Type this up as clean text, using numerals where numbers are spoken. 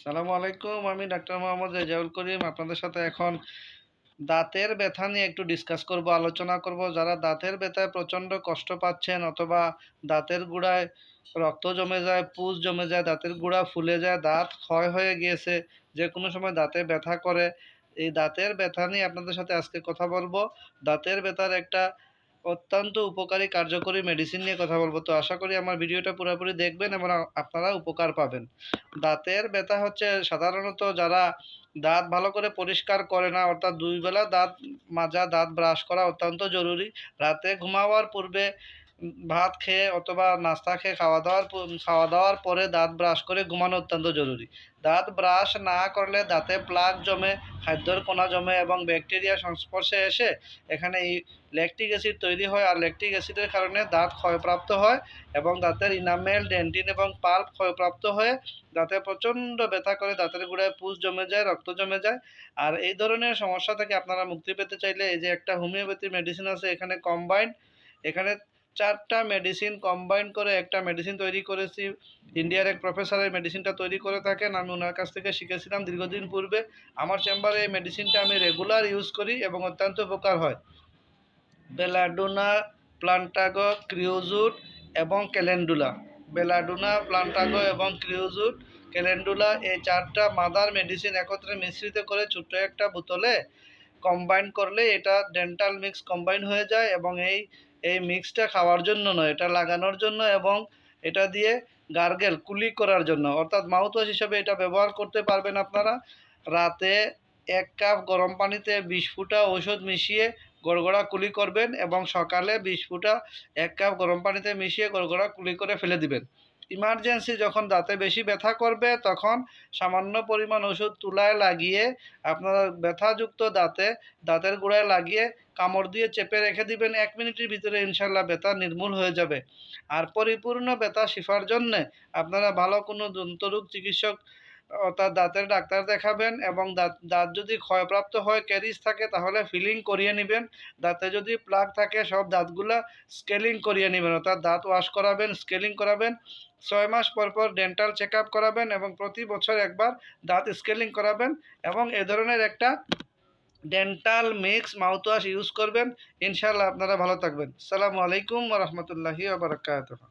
সালামু আলাইকুম। আমি ডাক্তার মোহাম্মদ রেজাউল করিম। আপনাদের সাথে এখন দাঁতের ব্যথা নিয়ে একটু ডিসকাস করব, আলোচনা করব। যারা দাঁতের ব্যথায় প্রচণ্ড কষ্ট পাচ্ছেন অথবা দাঁতের গোড়ায় রক্ত জমে যায়, পুজ জমে যায়, দাঁতের গোড়া ফুলে যায়, দাঁত ক্ষয় হয়ে গিয়েছে, যে কোনো সময় দাঁতে ব্যথা করে, এই দাঁতের ব্যথা নিয়ে আপনাদের সাথে আজকে কথা বলবো। দাঁতের ব্যথার একটা অত্যন্ত উপকারী কার্যকরী মেডিসিন নিয়ে কথা বলবো। তো আশা করি আমার ভিডিওটা পুরোপুরি দেখবেন এবং আপনারা উপকার পাবেন। দাঁতের ব্যথা হচ্ছে সাধারণত যারা দাঁত ভালো করে পরিষ্কার করে না, অর্থাৎ ২ বেলা দাঁত মাজা, দাঁত ব্রাশ করা অত্যন্ত জরুরি। রাতে ঘুমাবার পূর্বে ভাত খেয়ে অথবা নাস্তা খেয়ে খাওয়া দাওয়ার পরে দাঁত ব্রাশ করে ঘুমানো অত্যন্ত জরুরি। দাঁত ব্রাশ না করলে দাঁতে প্লাক জমে, খাদ্যের কণা জমে এবং ব্যাকটেরিয়া সংস্পর্শে এসে এখানে এই ল্যাকটিক অ্যাসিড তৈরি হয়, আর ল্যাকটিক অ্যাসিডের কারণে দাঁত ক্ষয়প্রাপ্ত হয় এবং দাঁতের ইনামেল, ডেন্টিন এবং পাল্প ক্ষয়প্রাপ্ত হয়ে দাঁতে প্রচণ্ড ব্যথা করে, দাঁতের গোড়ায় পুজ জমে যায়, রক্ত জমে যায়। আর এই ধরনের সমস্যা থেকে আপনারা মুক্তি পেতে চাইলে এই যে একটা হোমিওপ্যাথি মেডিসিন আছে, এখানে 4টা মেডিসিন কম্বাইন করে একটা মেডিসিন তৈরি করেছি। ইন্ডিয়ার এক প্রফেসর এই মেডিসিনটা তৈরি করে থাকেন, আমি ওনার কাছ থেকে শিখেছিলাম দীর্ঘদিন পূর্বে। আমার চেম্বারে এই মেডিসিনটা আমি রেগুলার ইউজ করি এবং অত্যন্ত উপকার হয়। বেলাডোনা, প্লান্টাগো, ক্রিওজুট এবং ক্যালেন্ডুলা। বেলাডোনা, প্লান্টাগো এবং ক্রিওজুট, ক্যালেন্ডুলা, এই 4টা মাদার মেডিসিন একত্রে মিশ্রিত করে ছোট্ট একটা বোতলে কম্বাইন করলে এটা ডেন্টাল মিক্স কম্বাইন হয়ে যায়। এবং এই মিক্সটা খাওয়ার জন্য নয়, এটা লাগানোর জন্য এবং এটা দিয়ে গার্গেল কুলি করার জন্য, অর্থাৎ মাউথওয়াশ হিসেবে এটা ব্যবহার করতে পারবেন আপনারা। রাতে 1 কাপ গরম পানিতে 20 ফোঁটা ঔষধ মিশিয়ে গড়গড়া কুলি করবেন এবং সকালে 20 ফোঁটা 1 কাপ গরম পানিতে মিশিয়ে গড়গড়া কুলি করে ফেলে দিবেন। ইমার্জেন্সি যখন দাঁতে বেশি ব্যথা করবে তখন সামান্য পরিমাণ ওষুধ তুলায় লাগিয়ে আপনারা ব্যথাযুক্ত দাঁতের গোড়ায় লাগিয়ে কামড় দিয়ে চেপে রেখে দিবেন। 1 মিনিটের ভিতরে ইনশাল্লাহ ব্যথা নির্মূল হয়ে যাবে। আর পরিপূর্ণ ব্যথা শিফার জন্যে আপনারা ভালো কোনো দন্তরোগ চিকিৎসক অর্থাৎ দাঁতের ডাক্তার দেখাবেন এবং দাঁত যদি ক্ষয়প্রাপ্ত হয়, ক্যারিজ থাকে, তাহলে ফিলিং করিয়ে নেবেন। দাঁতে যদি প্লাক থাকে সব দাঁতগুলা স্কেলিং করিয়ে নেবেন, অর্থাৎ দাঁত ওয়াশ করাবেন, স্কেলিং করাবেন। 6 মাস পর পর ডেন্টাল চেক আপ করাবেন এবং প্রতি বছর একবার দাঁত স্কেলিং করাবেন এবং এ ধরনের একটা ডেন্টাল মিক্স মাউথওয়াশ ইউজ করবেন। ইনশাআল্লাহ আপনারা ভালো থাকবেন। আসসালামু আলাইকুম ওয়া রাহমাতুল্লাহি ওয়া বারাকাতুহু।